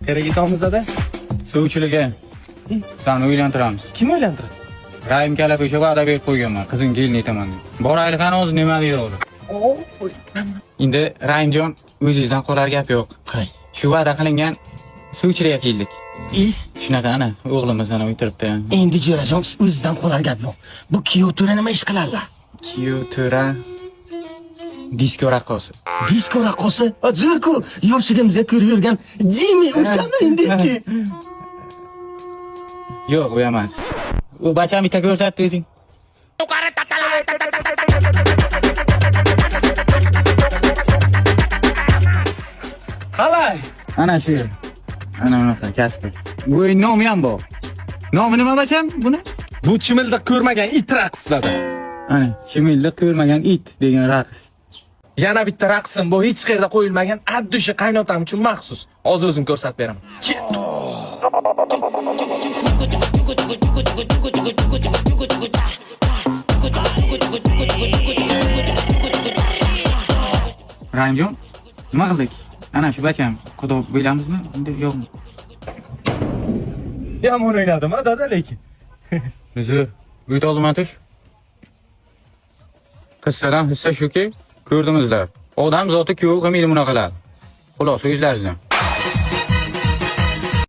Telegitomizda suvchilarga seni uylantiramiz. Kim o'ylantirasiz? Rahim kalab o'sha va'da berib qo'yganman. Qizing kelin aytaman deb. Boraylik qani o'zi nima deydi o'zi. Endi Rahimjon o'zingizdan qolar gap yo'q. Qay. Shu va'da qilingan suvchilarga keldik. Shunaqa ana o'g'limiz ana o'tiribdi. Endi jo'rajon o'zidan qolar gap yo'q. Bu kuyov to'ra nima ish qilarlar? Kuyov to'ra disko raqqosi. Disko raqqosi? Zo'rku, yoshligimizda ko'rib yurgan Jimmy o'shami endi-ki. Yo'q, bu emas. U bacham bitta ko'rsatdi o'zing. Qalay? Ana shu. Ana unaqa Kasper. Bu nomi ham bor. Nomi nima bacham buni? Bu chimildiq ko'rmagan it raqsladi. Ana, chimildiq ko'rmagan it degan raqs. Yana bitta raqsim bu hech qayerda qo'yilmagan addushi qaynotam uchun maxsus. Hozir o'zim ko'rsatib beraman. Rahimjon, nima qildik? Ana shu bacham, xudo bilamizmi? Endi yo'qmi? Yomon o'ynadim, dada lekin. Uzr, uyda oldim atush. Qissadan hissa shuki, ko'rdingizlar. Odam zoti kuyov qilmaydi bunaqalar. Xulosa o'zlaringizdan.